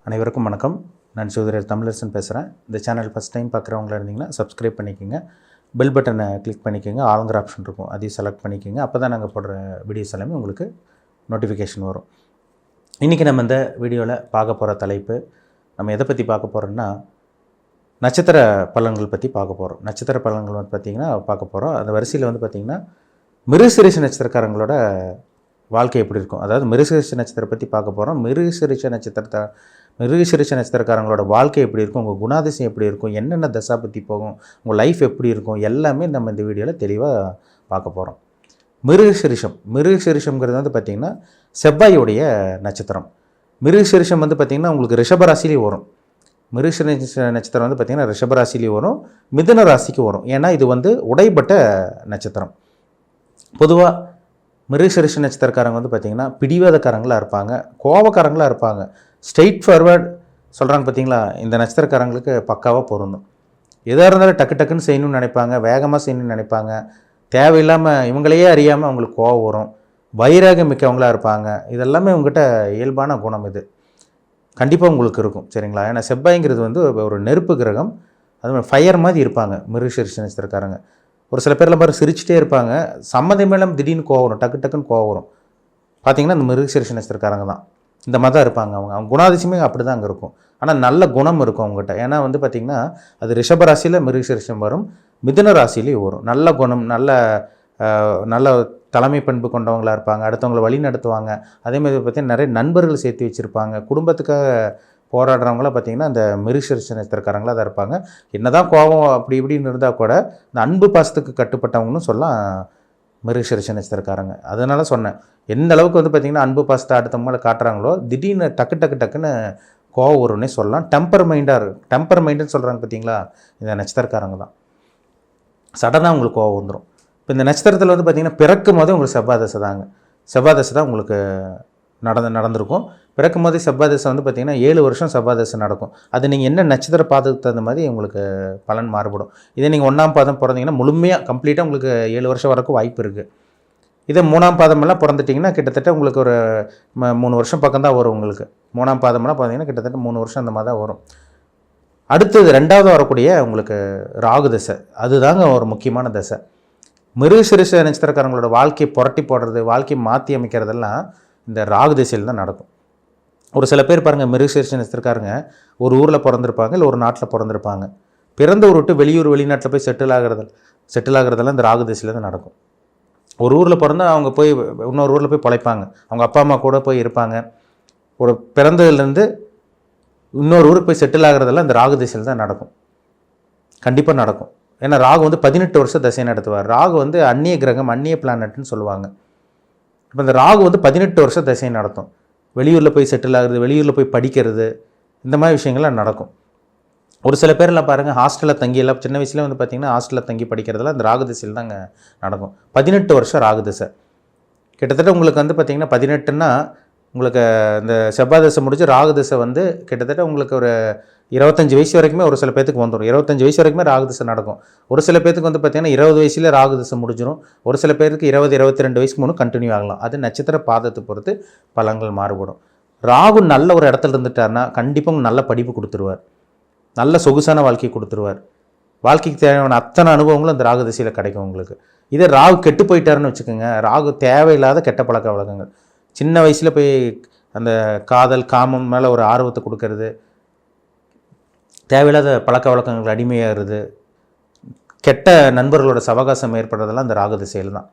அனைவருக்கும் வணக்கம். நான் சகோதரர் தமிழரசன் பேசுகிறேன். இந்த சேனல் ஃபஸ்ட் டைம் பார்க்குறவங்களா இருந்தீங்கன்னா சப்ஸ்கிரைப் பண்ணிக்கோங்க. பெல் பட்டனை கிளிக் பண்ணிக்கோங்க. ஆளுங்கிற ஆப்ஷன் இருக்கும், அதையும் செலக்ட் பண்ணிக்கோங்க. அப்போ தான் நாங்கள் போடுற வீடியோஸ் எல்லாமே உங்களுக்கு நோட்டிஃபிகேஷன் வரும். இன்றைக்கி நம்ம இந்த வீடியோவில் பார்க்க போகிற தலைப்பு, நம்ம எதை பற்றி பார்க்க போகிறோம்னா நட்சத்திர பலன்கள் பற்றி பார்க்க போகிறோம். நட்சத்திர பலன்கள் வந்து பார்த்திங்கன்னா பார்க்க போகிறோம். அந்த வரிசையில் வந்து பார்த்திங்கன்னா மிருகசீரிஷ நட்சத்திரக்காரங்களோட வாழ்க்கை எப்படி இருக்கும், அதாவது மிருகசீரிஷ நட்சத்திரம் பற்றி பார்க்க போகிறோம். மிருகசீரிஷ நட்சத்திரக்காரங்களோட வாழ்க்கை எப்படி இருக்கும், உங்கள் குணாதிசயம் எப்படி இருக்கும், என்னென்ன தசா பற்றி போகும், உங்கள் லைஃப் எப்படி இருக்கும், எல்லாமே நம்ம இந்த வீடியோவில் தெளிவாக பார்க்க போகிறோம். மிருகசீரிஷம்ங்கிறது வந்து பார்த்திங்கன்னா செவ்வாயுடைய நட்சத்திரம். மிருகசீரிஷம் வந்து பார்த்திங்கன்னா உங்களுக்கு ரிஷபராசிலேயே வரும். மிருகசீரிஷ நட்சத்திரம் வந்து பார்த்திங்கன்னா ரிஷபராசிலேயே வரும், மிதுன ராசிக்கு வரும். ஏன்னா இது வந்து உடைப்பட்ட நட்சத்திரம். பொதுவாக மிருகசீரிஷ நட்சத்திரக்காரங்க வந்து பார்த்திங்கன்னா பிடிவாதக்காரங்களாக இருப்பாங்க, கோபக்காரங்களாக இருப்பாங்க. ஸ்ட்ரெயிட் ஃபார்வர்ட் சொல்கிறாங்க பார்த்தீங்களா, இந்த நட்சத்திரக்காரங்களுக்கு பக்காவாக பொருந்தும். எதாக இருந்தாலும் டக்கு டக்குன்னு செய்யணும்னு நினைப்பாங்க, வேகமாக செய்யணும்னு நினைப்பாங்க. தேவையில்லாமல் இவங்களையே அறியாமல் அவங்களுக்கு கோவம் வரும். வைராகம் மிக்கவங்களாக இருப்பாங்க. இதெல்லாமே உங்கள்கிட்ட இயல்பான குணம். இது கண்டிப்பாக உங்களுக்கு இருக்கும், சரிங்களா? ஏன்னா செவ்வாய்ங்கிறது வந்து ஒரு நெருப்பு கிரகம். அதுமாதிரி ஃபயர் மாதிரி இருப்பாங்க மிருகசீரிஷ நட்சத்திரக்காரங்க. ஒரு சில பேர்லாம் பாரு சிரிச்சிட்டே இருப்பாங்க, சம்மந்தமே இல்லாமல் திடீர்னு கோவம் வரும், டக்கு டக்குன்னு கோவம் வரும். பார்த்திங்கன்னா இந்த மிருகசீரிஷ நட்சத்திரக்காரங்க தான் இந்த மாதிரி தான் இருப்பாங்க. அவங்க குணாதிசயமே அப்படி தான் அங்கே இருக்கும். ஆனால் நல்ல குணம் இருக்கும் அவங்ககிட்ட. ஏன்னா வந்து பார்த்திங்கன்னா அது ரிஷபராசியில் மிருகசீரிஷம் வரும், மிதுன ராசிலேயும் வரும். நல்ல குணம், நல்ல தலைமை பண்பு கொண்டவங்களாக இருப்பாங்க, அடுத்தவங்களை வழி நடத்துவாங்க. அதேமாதிரி பார்த்திங்கன்னா நிறைய நண்பர்கள் சேர்த்து வச்சுருப்பாங்க. குடும்பத்துக்காக போராடுறவங்களாம் பார்த்திங்கன்னா அந்த மிருகசீரிஷ நட்சத்திரக்காரங்களாக தான் இருப்பாங்க. என்ன தான் கோபம் அப்படி இப்படின்னு இருந்தால் கூட இந்த அன்பு பாசத்துக்கு கட்டுப்பட்டவங்கன்னு சொல்லலாம் மிருகசீரிஷ நட்சத்திரக்காரங்க. அதனால சொன்னேன், எந்த அளவுக்கு வந்து பார்த்திங்கன்னா அன்பு பாசத்தை அடுத்தவங்களை காட்டுறாங்களோ திடீர்னு டக்குன்னு கோவம் வரும்னே சொல்லலாம். டெம்பர் மைண்டுன்னு சொல்கிறாங்க பார்த்தீங்களா, இந்த நட்சத்திரக்காரங்க தான். சடனாக உங்களுக்கு கோவம் வந்துடும். இப்போ இந்த நட்சத்திரத்தில் வந்து பார்த்திங்கன்னா பிறக்கும் போதே உங்களுக்கு செவ்வாய் தசை தான் உங்களுக்கு நடந்திருக்கும். பிறக்கும் போதே செவ்வாய் தசை வந்து பார்த்திங்கன்னா 7 வருஷம் செவ்வாய் தசை நடக்கும். அது நீங்கள் என்ன நட்சத்திர பாதத்துக்கு தகுந்த மாதிரி உங்களுக்கு பலன் மாறுபடும். இதே நீங்கள் 1ஆம் பாதம் பிறந்தீங்கன்னா முழுமையாக கம்ப்ளீட்டாக உங்களுக்கு 7 வருஷம் வரைக்கும் வாய்ப்பு இருக்குது. இதே 3ஆம் பாதமெல்லாம் பிறந்துட்டிங்கன்னா கிட்டத்தட்ட உங்களுக்கு ஒரு 3 வருஷம் பக்கம் தான் வரும். உங்களுக்கு 3ஆம் பாதமெல்லாம் பார்த்தீங்கன்னா கிட்டத்தட்ட 3 வருஷம் அந்த மாதிரி தான் வரும். அடுத்தது 2வது வரக்கூடிய உங்களுக்கு ராகு தசை, அதுதாங்க ஒரு முக்கியமான தசை. மிருகசீரிஷ நட்சத்திரக்காரங்களோட வாழ்க்கையை புரட்டி போடுறது, வாழ்க்கையை மாற்றி அமைக்கிறதெல்லாம் இந்த ராகு திசையில் தான் நடக்கும். ஒரு சில பேர் பாருங்கள், மிருகசீரிஷ நட்சத்திரக்காரங்க ஒரு ஊரில் பிறந்திருப்பாங்க, இல்லை ஒரு நாட்டில் பிறந்திருப்பாங்க. பிறந்த ஊர் விட்டு வெளிநாட்டில் போய் செட்டில் ஆகிறதெல்லாம் இந்த ராகு திசையில் தான் நடக்கும். ஒரு ஊரில் பிறந்தா அவங்க போய் இன்னொரு ஊரில் போய் பிழைப்பாங்க, அவங்க அப்பா அம்மா கூட போய் இருப்பாங்க. ஒரு பிறந்ததுலேருந்து இன்னொரு ஊருக்கு போய் செட்டில் ஆகிறதெல்லாம் இந்த ராகு திசையில் தான் நடக்கும். கண்டிப்பாக நடக்கும். ஏன்னா ராகு வந்து 18 வருஷம் தசை நடத்துவார். ராகு வந்து அந்நிய கிரகம், அந்நிய பிளானட்னு சொல்லுவாங்க. இப்போ இந்த ராகு வந்து 18 வருஷம் தசை நடத்தும். வெளியூரில் போய் செட்டில் ஆகுறது, வெளியூரில் போய் படிக்கிறது, இந்த மாதிரி விஷயங்கள்லாம் நடக்கும். ஒரு சில பேர்லாம் பாருங்கள், ஹாஸ்டலில் தங்கியெல்லாம் சின்ன வயசுல வந்து பார்த்திங்கன்னா ஹாஸ்டலில் தங்கி படிக்கிறதெல்லாம் இந்த ராகு திசையில் தாங்க நடக்கும். 18 வருஷம் ராகு திசை. கிட்டத்தட்ட உங்களுக்கு வந்து பார்த்திங்கன்னா 18ன்னா உங்களுக்கு இந்த செவ்வாய் தசை முடிஞ்சு ராகு திசை வந்து கிட்டத்தட்ட உங்களுக்கு ஒரு 25 வயசு வரைக்குமே ஒரு சில பேத்துக்கு வந்துடும். 25 வயசு வரைக்குமே ராகு திசை நடக்கும். ஒரு சில பேத்துக்கு வந்து பார்த்திங்கன்னா 20 வயசில் ராகு திசை முடிஞ்சிடும். ஒரு சில பேருக்கு 22 வயசுக்கு முன்னே கண்டினியூ ஆகலாம். அது நட்சத்திர பாதத்தை பொறுத்து பலன்கள் மாறுபடும். ராகு நல்ல ஒரு இடத்துல இருந்துட்டார்னா கண்டிப்பாக நல்ல படிப்பு கொடுத்துருவார், நல்ல சொகுசான வாழ்க்கையை கொடுத்துருவார். வாழ்க்கைக்கு தேவையான அத்தனை அனுபவங்களும் அந்த ராகு திசையில் கிடைக்கும் உங்களுக்கு. இதே ராகு கெட்டு போயிட்டாருன்னு வச்சுக்கோங்க, ராகு தேவையில்லாத கெட்ட பழக்க வழக்கங்கள், சின்ன வயசில் போய் அந்த காதல் காமம் மேலே ஒரு ஆர்வத்தை கொடுக்கறது, தேவையில்லாத பழக்க வழக்கங்கள் அடிமையாகிறது, கெட்ட நண்பர்களோட சவகாசம் ஏற்படுறதெல்லாம் இந்த ராகு திசையில் தான்.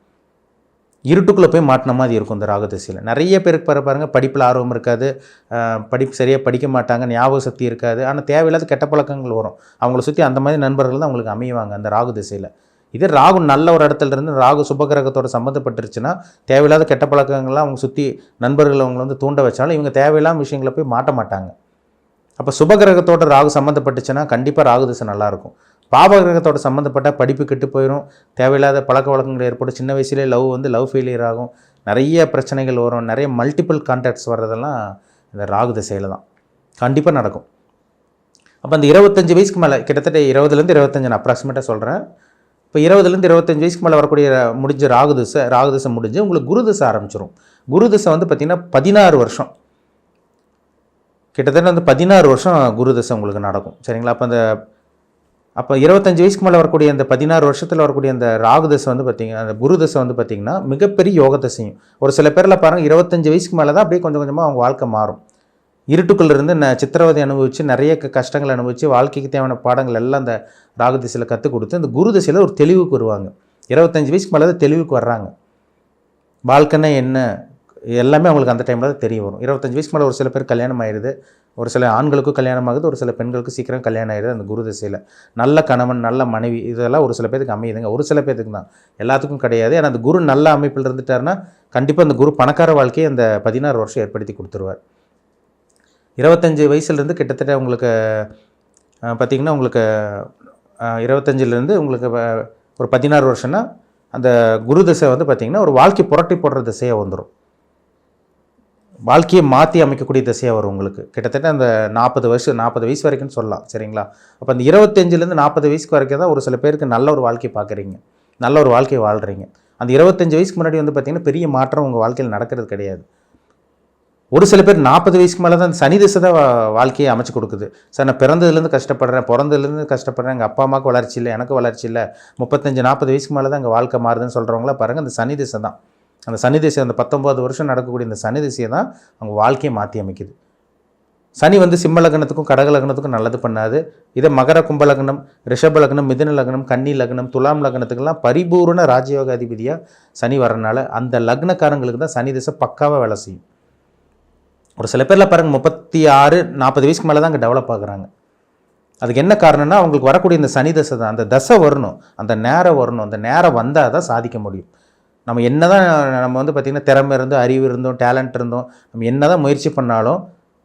இருட்டுக்குள்ளே போய் மாட்டின மாதிரி இருக்கும் இந்த ராகு திசையில். நிறைய பேருக்கு பாருங்கள், படிப்பில் ஆர்வம் இருக்காது, படிப்பு சரியாக படிக்க மாட்டாங்க, ஞாபக சக்தி இருக்காது, ஆனால் தேவையில்லாத கெட்ட பழக்கங்கள் வரும். அவங்கள சுற்றி அந்த மாதிரி நண்பர்கள் தான் அவங்களுக்கு அமைவாங்க அந்த ராகு திசையில். இதே ராகு நல்ல ஒரு இடத்துல இருந்து ராகு சுபகிரகத்தோடு சம்மந்தப்பட்டுருச்சுன்னா தேவையில்லாத கெட்ட பழக்கங்கள்லாம் அவங்க சுற்றி நண்பர்கள் அவங்களை வந்து தூண்ட வச்சாலும் இவங்க தேவையில்லாத விஷயங்களை போய் மாட்ட மாட்டாங்க. அப்போ சுபகிரகத்தோட ராகு சம்மந்தப்பட்டுச்சுன்னா கண்டிப்பாக ராகு திசை நல்லாயிருக்கும். பாபகிரகத்தோட சம்மந்தப்பட்ட படிப்பு கெட்டு போயிடும், தேவையில்லாத பழக்க வழக்கங்கள் ஏற்படும், சின்ன வயசுலேயே லவ் ஃபெயிலியர் ஆகும், நிறைய பிரச்சனைகள் வரும், நிறைய மல்டிபிள் கான்டாக்ட்ஸ் வர்றதெல்லாம் இந்த ராகு திசையில் தான் கண்டிப்பாக நடக்கும். அப்போ அந்த 25 வயசுக்கு மேலே, கிட்டத்தட்ட 20லேருந்து 25 நான் அப்ராக்சிமேட்டாக சொல்கிறேன். இப்போ 20லேருந்து 25 வயசுக்கு மேலே வரக்கூடிய முடிஞ்ச ராகு திசை முடிஞ்சு உங்களுக்கு குரு திசை ஆரம்பிச்சிடும். குரு திசை வந்து பார்த்திங்கன்னா 16 வருஷம் கிட்டத்தட்ட வந்து 16 வருஷம் குரு தசை உங்களுக்கு நடக்கும். சரிங்களா? அப்போ 25 வயசுக்கு மேலே வரக்கூடிய அந்த 16 வருஷத்தில் வரக்கூடிய அந்த ராகு தசை வந்து பார்த்தீங்கன்னா, அந்த குரு தசை வந்து பார்த்தீங்கன்னா மிகப்பெரிய யோக தசையும். ஒரு சில பேரில் பாருங்கள் 25 வயசுக்கு மேலே தான் அப்படியே கொஞ்சம் கொஞ்சமாக அவங்க வாழ்க்கை மாறும். இருட்டுக்குள்ளேருந்து சித்திரவதை அனுபவித்து நிறைய கஷ்டங்கள் அனுபவித்து வாழ்க்கைக்கு தேவையான பாடங்கள் எல்லாம் அந்த ராகு திசையில் கற்றுக் கொடுத்து அந்த குரு திசையில் ஒரு தெளிவுக்கு வருவாங்க. 25 வயசுக்கு மேலே தான் தெளிவுக்கு வர்றாங்க. வாழ்க்கைன்னா என்ன எல்லாமே அவங்களுக்கு அந்த டைமில் தான் தெரிய வரும். 25 வயசுக்கு மேலே ஒரு சில பேர் கல்யாணம் ஆயிடுது, ஒரு சில ஆண்களுக்கும் கல்யாணம் ஆகுது, ஒரு சில பெண்களுக்கு சீக்கிரம் கல்யாணம் ஆயிடுது அந்த குரு திசையில். நல்ல கணவன், நல்ல மனைவி இதெல்லாம் ஒரு சில பேருக்கு அமையுதுங்க. ஒரு சில பேருக்கு தான், எல்லாத்துக்கும் கிடையாது. ஏன்னா அந்த குரு நல்ல அமைப்பில் இருந்துட்டாருன்னா கண்டிப்பாக அந்த குரு பணக்கார வாழ்க்கையை அந்த 16 வருஷம் ஏற்படுத்தி கொடுத்துருவார். 25 வயசுலேருந்து கிட்டத்தட்ட உங்களுக்கு பார்த்திங்கன்னா உங்களுக்கு 25லேருந்து உங்களுக்கு ஒரு 16 வருஷம்னா அந்த குரு திசை வந்து பார்த்திங்கன்னா ஒரு வாழ்க்கை புரட்டி போடுற திசையாக வந்துடும். வாழ்க்கையை மாற்றி அமைக்கக்கூடிய திசையாக வரும் உங்களுக்கு. கிட்டத்தட்ட அந்த 40 வயசு வரைக்கும் சொல்லலாம். சரிங்களா? அப்போ அந்த 25லேருந்து 40 வயசுக்கு வரைக்கும் தான் ஒரு சில பேருக்கு நல்ல ஒரு வாழ்க்கை பார்க்குறீங்க, நல்ல ஒரு வாழ்க்கையை வாழ்கிறீங்க. அந்த 25 வயசுக்கு முன்னாடி வந்து பார்த்திங்கன்னா பெரிய மாற்றம் உங்கள் வாழ்க்கையில் நடக்கிறது கிடையாது. ஒரு சில பேர் 40 வயசுக்கு மேலே தான் சனி திசை தான் வாழ்க்கையை அமைச்சு கொடுக்குது. சார் நான் பிறந்ததுலேருந்து கஷ்டப்படுறேன், எங்கள் அப்பா அம்மாவுக்கு வளர்ச்சி இல்லை, எனக்கு வளர்ச்சி இல்லை, 35-40 வயசுக்கு மேலே தான் எங்கள் வாழ்க்கை மாறுதுன்னு சொல்கிறவங்கள பாருங்கள். அந்த சனி திசை தான், அந்த சனி திசை அந்த 19 வருஷம் நடக்கக்கூடிய இந்த சனி திசையை தான் அவங்க வாழ்க்கையை மாற்றி அமைக்குது. சனி வந்து சிம்ம லக்னத்துக்கும் கடக லக்னத்துக்கும் நல்லது பண்ணாது. இதை மகர கும்ப லக்னம், ரிஷப லக்னம், மிதுன லக்னம், கன்னி லக்னம், துலாம் லக்னத்துக்கெல்லாம் பரிபூர்ண ராஜயோக அதிபதியாக சனி வரனால அந்த லக்னக்காரங்களுக்கு தான் சனி திசை பக்காவாக வேலை செய்யும். ஒரு சில பேரில் பாருங்கள் 36-40 வயசுக்கு மேலே தான் அங்கே டெவலப் ஆகுறாங்க. அதுக்கு என்ன காரணம்னா அவங்களுக்கு வரக்கூடிய இந்த சனி தசை தான். அந்த தசை வரணும், அந்த நேரம் வரணும், அந்த நேரம் வந்தால் தான் சாதிக்க முடியும். நம்ம என்ன தான் நம்ம வந்து பார்த்திங்கன்னா திறமை இருந்தோம், அறிவு இருந்தோம், டேலண்ட் இருந்தோம், நம்ம என்ன தான் முயற்சி பண்ணாலும்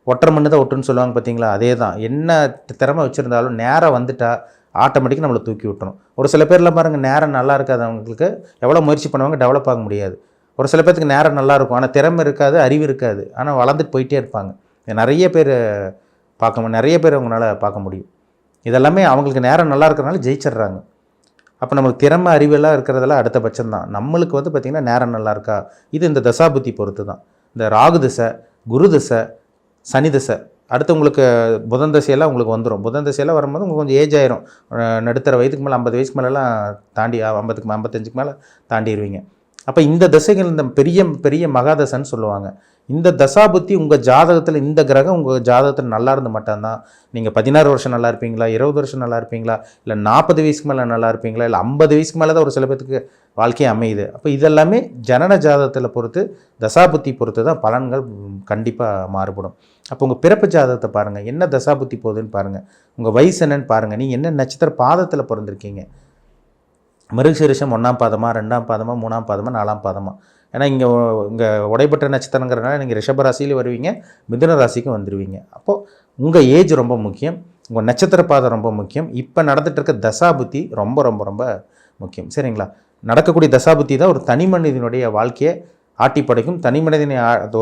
ஒற்றை மண்ணு தான் ஒட்டுன்னு சொல்லுவாங்க பார்த்தீங்களா? அதே தான். என்ன திறமை வச்சுருந்தாலும் நேரம் வந்துட்டால் ஆட்டோமேட்டிக்காக நம்மளை தூக்கி விட்டுரும். ஒரு சில பேரில் பாருங்கள் நேரம் நல்லா இருக்காது, அவங்களுக்கு எவ்வளோ முயற்சி பண்ணுவாங்க டெவலப் ஆக முடியாது. ஒரு சில பேருக்கு நேரம் நல்லாயிருக்கும், ஆனால் திறமை இருக்காது, அறிவு இருக்காது, ஆனால் வளர்ந்துட்டு போயிட்டே இருப்பாங்க. நிறைய பேர் அவங்களால பார்க்க முடியும். இதெல்லாமே அவங்களுக்கு நேரம் நல்லா இருக்கிறனால ஜெயிச்சிட்றாங்க. அப்போ நம்மளுக்கு திறமை அறிவெல்லாம் இருக்கிறதெல்லாம் அடுத்த பட்சம் தான். நம்மளுக்கு வந்து பார்த்திங்கன்னா நேரம் நல்லா இருக்கா, இது இந்த தசாபுத்தி பொறுத்து தான். இந்த ராகு திசை, குரு திசை, சனி திசை, அடுத்து உங்களுக்கு புதன் திசையெல்லாம் உங்களுக்கு வந்துடும். புதன் திசையெல்லாம் வரும்போது உங்களுக்கு கொஞ்சம் ஏஜ் ஆயிரும். நடுத்தர வயதுக்கு மேலே 50 வயசுக்கு மேலெலாம் தாண்டி 55க்கு மேலே தாண்டிடுவீங்க. அப்போ இந்த தசைகள் இந்த பெரிய பெரிய மகாதசைன்னு சொல்லுவாங்க. இந்த தசாபுத்தி உங்கள் ஜாதகத்தில், இந்த கிரகம் உங்கள் ஜாதகத்தில் நல்லா இருந்து மட்டும்தான் நீங்கள் 16 வருஷம் நல்லா இருப்பீங்களா, 20 வருஷம் நல்லா இருப்பீங்களா, இல்லை 40 வயசுக்கு மேலே நல்லா இருப்பீங்களா, இல்லை 50 வயசுக்கு மேலே தான் ஒரு சில பேருக்கு வாழ்க்கையை அமையுது. அப்போ இதெல்லாமே ஜனன ஜாதகத்தில் பொறுத்து, தசாபுத்தி பொறுத்து தான் பலன்கள் கண்டிப்பாக மாறுபடும். அப்போ உங்கள் பிறப்பு ஜாதகத்தை பாருங்கள், என்ன தசாபுத்தி போகுதுன்னு பாருங்கள், உங்கள் வயசு என்னன்னு பாருங்கள், நீங்கள் என்ன நட்சத்திர பாதத்தில் பிறந்திருக்கீங்க, மிருகசீரிஷம் 1ஆம் பாதமா, 2ஆம் பாதமா, 3ஆம் பாதமா, 4ஆம் பாதமா. ஏன்னா இங்கே உடைப்பட்ட நட்சத்திரங்கிறதுனால நீங்கள் ரிஷப ராசியில் வருவீங்க, மிதுன ராசிக்கும் வந்துடுவீங்க. அப்போது உங்கள் ஏஜ் ரொம்ப முக்கியம், உங்கள் நட்சத்திர பாதம் ரொம்ப முக்கியம். இப்போ நடந்துகிட்டு இருக்க தசாபுத்தி ரொம்ப ரொம்ப ரொம்ப முக்கியம். சரிங்களா? நடக்கக்கூடிய தசாபுத்தி தான் ஒரு தனி மனிதனுடைய வாழ்க்கையை ஆட்டி படைக்கும்.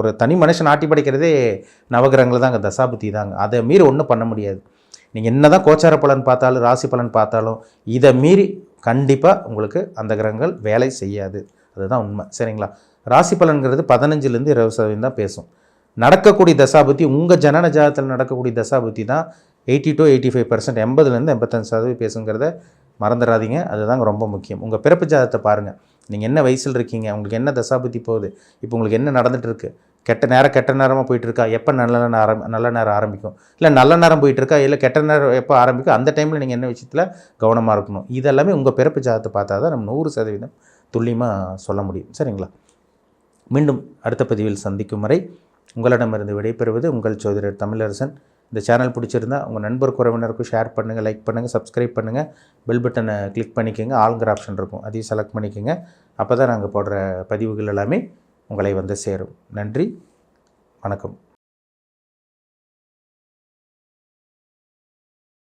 ஒரு தனி மனுஷன் ஆட்டி படைக்கிறதே நவகிரகங்கள் தான், அங்கே தசாபுத்தி தாங்க. அதை மீறி ஒன்றும் பண்ண முடியாது. நீங்கள் என்ன தான் கோச்சார பலன் பார்த்தாலும், ராசி பலன் பார்த்தாலும், இதை மீறி கண்டிப்பாக உங்களுக்கு அந்த கிரகங்கள் வேலை செய்யாது. அதுதான் உண்மை. சரிங்களா? ராசி பலன்கிறது 15லேருந்து 20% தான் பேசும். நடக்கக்கூடிய தசாபுத்தி, உங்கள் ஜனன ஜாதகத்தில் நடக்கக்கூடிய தசாபுத்தி தான் 80 to 85%, 80லேருந்து 85% பேசுங்கிறத மறந்துடாதீங்க. அதுதாங்க ரொம்ப முக்கியம். உங்கள் பிறப்பு ஜாதகத்தை பாருங்கள், நீங்கள் என்ன வயசில் இருக்கீங்க, உங்களுக்கு என்ன தசாபுத்தி போகுது, இப்போ உங்களுக்கு என்ன நடந்துகிட்ருக்கு, கெட்ட நேரமாக போயிட்டுருக்கா, எப்போ நல்ல நேரம் ஆரம்பிக்கும், இல்லை நல்ல நேரம் போயிட்டுருக்கா, இல்லை கெட்ட நேரம் எப்போ ஆரம்பிக்கும், அந்த டைமில் நீங்கள் என்ன விஷயத்தில் கவனமாக இருக்கணும், இதெல்லாமே உங்கள் பிறப்பு ஜாதகத்தை பார்த்தா தான் நம்ம 100% துல்லியமாக சொல்ல முடியும். சரிங்களா? மீண்டும் அடுத்த பதிவில் சந்திக்கும் வரை உங்களிடமிருந்து விடைபெறுவது உங்கள் ஜோதிடர் தமிழரசன். இந்த சேனல் பிடிச்சிருந்தா உங்கள் நண்பர் உறவினருக்கும் ஷேர் பண்ணுங்கள், லைக் பண்ணுங்கள், சப்ஸ்கிரைப் பண்ணுங்கள், பெல் பட்டனை கிளிக் பண்ணிக்கோங்க, ஆளுங்கிற ஆப்ஷன் இருக்கும், அதையும் செலக்ட் பண்ணிக்கோங்க. அப்போ தான் நாங்கள் போடுற பதிவுகள் எல்லாமே உங்களை வந்து சேரும். நன்றி, வணக்கம்.